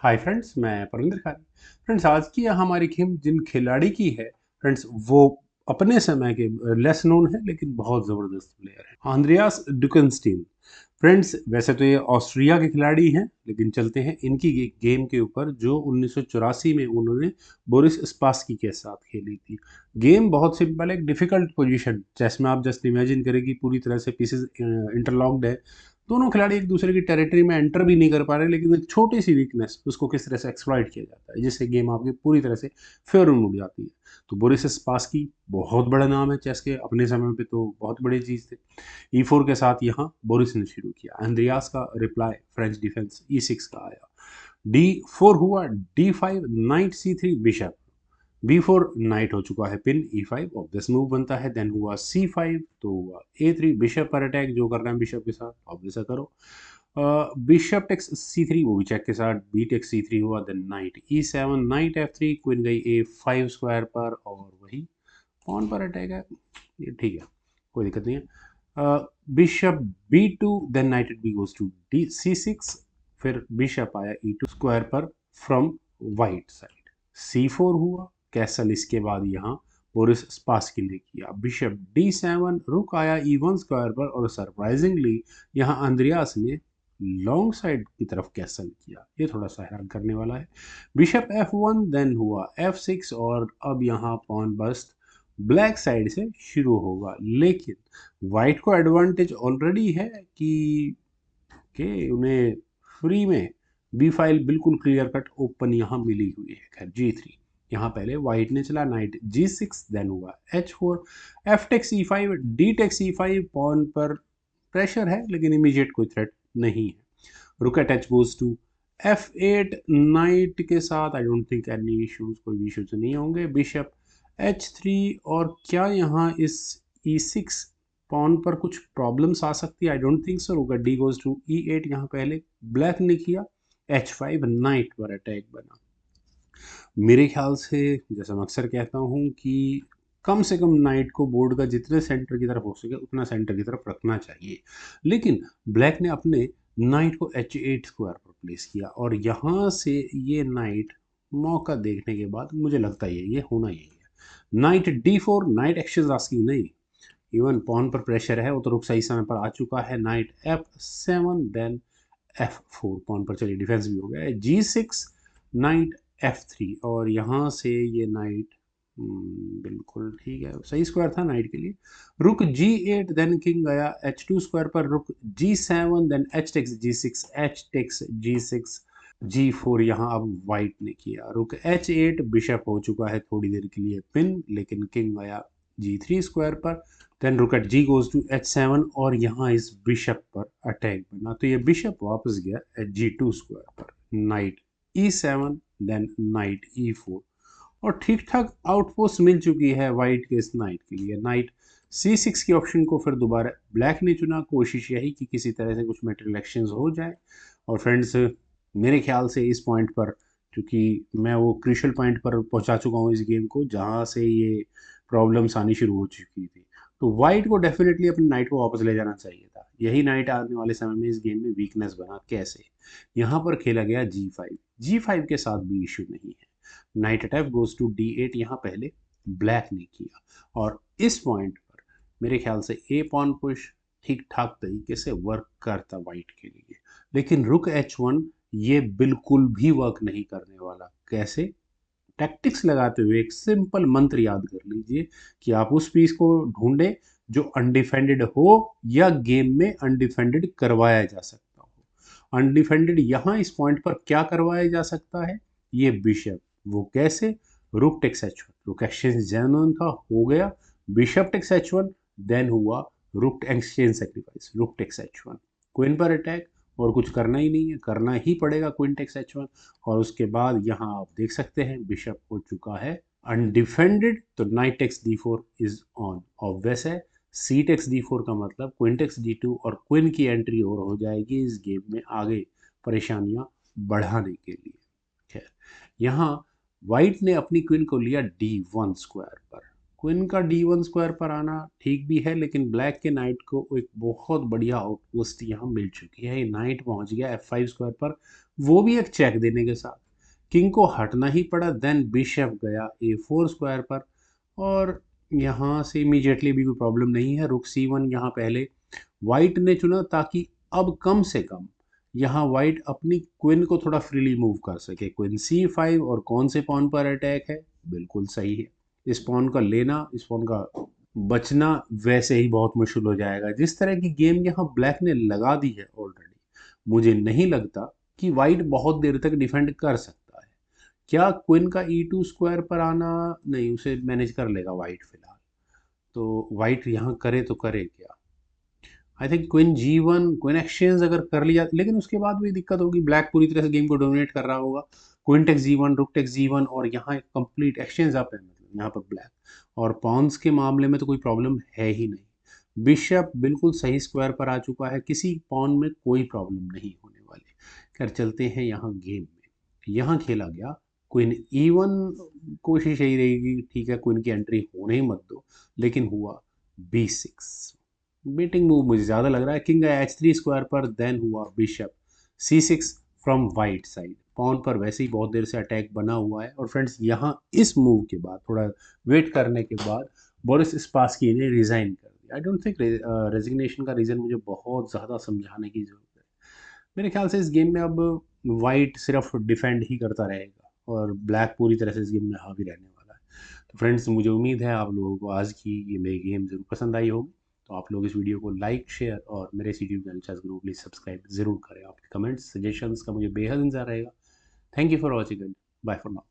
Hi friends, मैं Parvinder Khan. Friends, आज की हमारी गेम जिन खिलाड़ी की है फ्रेंड्स, वो अपने समय के लेस नोन है लेकिन बहुत ज़बरदस्त प्लेयर है, आंद्रियास डुकेनस्टीन। फ्रेंड्स, वैसे तो ये ऑस्ट्रिया के खिलाड़ी हैं, लेकिन चलते हैं इनकी गेम के ऊपर जो 1984 में उन्होंने बोरिस स्पासकी के साथ खेली थी। गेम बहुत सिंपल है, एक डिफिकल्ट पोजीशन, चेस में आप जस्ट इमेजिन करें कि पूरी तरह से पीसेस इंटरलॉक्ड है। दोनों खिलाड़ी एक दूसरे की टेरिटरी में एंटर भी नहीं कर पा रहे, लेकिन एक छोटी सी वीकनेस उसको किस तरह से एक्सप्लॉइट किया जाता है, जिससे गेम आपकी पूरी तरह से फेवर में उड़ जाती है। तो बोरिस स्पासकी बहुत बड़ा नाम है चेस के, अपने समय पे तो बहुत बड़ी चीज़ थे। E4 के साथ यहाँ बोरिस ने शुरू किया। एंड्रियास का रिप्लाई फ्रेंच डिफेंस E6 का आया। D4 हुआ, D5 night C3 bishop, B4 night हो चुका है पिन, E5 ऑब्वियस मूव बनता है। देन हुआ C5, तो हुआ A3 बिशप पर अटैक, जो करना है बिशप के साथ ऑब्वियस करो। बिशप टेक्स C3, वो भी चेक के साथ, B टेक्स C3 हुआ। Then night E7, night F3, queen गई A5 स्क्वायर पर, और वही पॉन पर अटैक है। ये ठीक है, कोई दिक्कत नहीं है। Bishop B2, then knight B goes to C6, फिर बिशप आया E2 स्क्वायर पर फ्रॉम वाइट साइड। C4 हुआ, कैसल इसके बाद यहाँ बोरिस स्पासकी ने किया। बिशप D7, रुक आया E1 स्क्वायर पर, और सरप्राइजिंगली यहाँ अंद्रियास ने लॉन्ग साइड की तरफ कैसल किया। ये थोड़ा सा हैरान करने वाला है। बिशप F1, देन हुआ F6, और अब यहाँ पॉन बस्ट ब्लैक साइड से शुरू होगा, लेकिन वाइट को एडवांटेज ऑलरेडी है कि उन्हें फ्री में बी फाइल बिल्कुल क्लियर कट ओपन यहाँ मिली हुई है। खैर G3, यहाँ पहले वाइट ने चला नाइट G6, देन हुआ H4, F takes E5, D takes E5, pawn पर प्रेशर है लेकिन इमीडिएट कोई थ्रेट नहीं है। Rook at H goes to F8, knight के साथ I don't think any issues, कोई भी इश्यूज नहीं होंगे। बिशप H3, और क्या यहाँ इस E6 पॉन पर कुछ प्रॉब्लम्स आ सकती है? आई डोंट थिंक सो। रुका D गोज टू E8, यहाँ पहले ब्लैक ने किया। H5, नाइट पर अटैक बना। मेरे ख्याल से, जैसा मैं अक्सर कहता हूँ कि कम से कम नाइट को बोर्ड का जितने सेंटर की तरफ हो सके उतना सेंटर की तरफ रखना चाहिए, लेकिन ब्लैक ने अपने नाइट को H8 स्क्वायर पर प्लेस किया, और यहाँ से ये नाइट मौका देखने के बाद मुझे लगता है ये होना यही है। Night D4, night exchange asking नहीं, इवन पॉन पर प्रेशर है, वो तो रुक सही समय पर आ चुका है। Night F7, then F4, pawn पर चलिए डिफेंस भी हो गया है। G6, नाइट F3, और यहाँ से ये नाइट बिल्कुल ठीक है, सही स्क्वायर था नाइट के लिए। रुक G8, देन किंग गया H2 स्क्वायर पर, rook G7, then H takes G6, H takes G6, G4 यहाँ अब वाइट ने किया। रुक H8, बिशप हो चुका है थोड़ी देर के लिए पिन, लेकिन किंग गया G3 स्क्वायर पर। देन रुक eight G goes to H7, और यहाँ इस बिशप पर अटैक बना, तो ये बिशप वापस गया एट G2 स्क्वायर पर। Knight E7, then knight E4, और ठीक ठाक आउटपोस्ट मिल चुकी है वाइट के इस नाइट के लिए। नाइट C6 की ऑप्शन को फिर दोबारा ब्लैक ने चुना, कोशिश यही कि किसी तरह से कुछ मेटेरियल एक्सचेंज हो जाए। और फ्रेंड्स, मेरे ख्याल से इस पॉइंट पर, क्योंकि मैं वो क्रूशियल पॉइंट पर पहुंचा चुका हूँ इस गेम को जहाँ से ये प्रॉब्लम्स आनी शुरू हो चुकी थी, तो वाइट को डेफिनेटली अपनी नाइट को वापस ले जाना चाहिए था। यही नाइट आने वाले समय में इस गेम में वीकनेस बना। कैसे? यहाँ पर खेला गया G5, G5 के साथ भी इश्यू नहीं है। Night attack goes to D8, यहाँ पहले ब्लैक ने किया, और इस पॉइंट पर मेरे ख्याल से ए पॉन पुश ठीक ठाक तरीके से वर्क करता वाइट के लिए, लेकिन रुक H1 ये बिल्कुल भी वर्क नहीं करने वाला। कैसे? टैक्टिक्स लगाते हुए एक सिंपल मंत्र याद कर लीजिए कि आप उस पीस को ढूंढें जो अनडिफेंडेड हो या गेम में अनडिफेंडेड करवाया जा सकता हो। अनडिफेंडेड यहाँ इस पॉइंट पर क्या करवाया जा सकता है? ये बिशप। वो कैसे? रुक टेक्स H1, रुक एक्सचेंज जेन्युइन था, हो गया। बिशप टेक्स H1, देन हुआ rook exchange sacrifice, rook takes H1, queen पर अटैक, और कुछ करना ही नहीं है, करना ही पड़ेगा क्वीन टेक्स H1। और उसके बाद यहाँ आप देख सकते हैं बिशप हो चुका है अनडिफेंडेड, तो knight takes D4 is on. Obvious है, सी टेक्स D4 का मतलब क्वीन टेक्स D2, और क्वीन की एंट्री और हो जाएगी इस गेम में आगे परेशानियां बढ़ाने के लिए। खैर, यहाँ वाइट ने अपनी क्वीन को लिया D1 स्क्वायर पर, क्वीन का D1 स्क्वायर पर आना ठीक भी है, लेकिन ब्लैक के नाइट को एक बहुत बढ़िया आउटपोस्ट यहाँ मिल चुकी है। नाइट पहुंच गया F5 स्क्वायर पर, वो भी एक चेक देने के साथ। किंग को हटना ही पड़ा, देन बिशप गया A4 स्क्वायर पर, और यहाँ से इमीडिएटली भी कोई प्रॉब्लम नहीं है। रुक C1 यहाँ पहले वाइट ने चुना, ताकि अब कम से कम यहाँ वाइट अपनी क्वीन को थोड़ा फ्रीली मूव कर सके। क्वीन C5, और कौन से पॉन पर अटैक है? बिल्कुल सही है, इस पॉन का लेना, इस पॉन का बचना वैसे ही बहुत मुश्किल हो जाएगा। जिस तरह की गेम यहाँ ब्लैक ने लगा दी है ऑलरेडी, मुझे नहीं लगता कि वाइट बहुत देर तक डिफेंड कर सकता है। क्या क्वीन का E2 स्क्वायर पर आना? नहीं, उसे मैनेज कर लेगा वाइट फिलहाल। तो वाइट यहाँ करे तो करे क्या? I think queen G1, queen exchange अगर कर लिया, लेकिन उसके बाद भी दिक्कत होगी, ब्लैक पूरी तरह से गेम को डोमिनेट कर रहा होगा। Queen takes G1, rook takes G1, और यहाँ एक कंप्लीट एक्सचेंज अप है, मतलब यहाँ पर ब्लैक। और पॉन्स के मामले में तो कोई प्रॉब्लम है ही नहीं। बिशप बिल्कुल सही स्क्वायर पर आ चुका है, किसी पॉन में कोई प्रॉब्लम नहीं होने वाली। खैर चलते हैं यहाँ गेम में। यहाँ खेला गया क्वीन E1, कोशिश यही रहेगी, ठीक है क्वीन की एंट्री होने ही मत दो, लेकिन हुआ B6। बेटिंग मूव मुझे ज़्यादा लग रहा है। किंग गया H3 स्क्वायर पर, देन हुआ bishop C6 from white side. Pawn पर वैसे ही बहुत देर से अटैक बना हुआ है। और फ्रेंड्स यहाँ इस मूव के बाद, थोड़ा वेट करने के बाद, बोरिस स्पासकी ने रिज़ाइन कर दिया। आई डोंट थिंक रेजिग्नेशन का रीज़न मुझे बहुत ज़्यादा समझाने की ज़रूरत है। मेरे ख्याल से इस गेम में अब वाइट सिर्फ डिफेंड ही करता रहेगा, और ब्लैक पूरी तरह से इस गेम में हावी रहने वाला है। तो फ्रेंड्स, मुझे उम्मीद है आप लोगों को आज की ये मेरी गेम ज़रूर पसंद आई होगी। तो आप लोग इस वीडियो को लाइक, शेयर, और मेरे इस YouTube channel chess Guru please subscribe ज़रूर करें। आपके कमेंट्स, सजेशंस का मुझे बेहद इंतजार रहेगा। Thank you for watching, bye for now.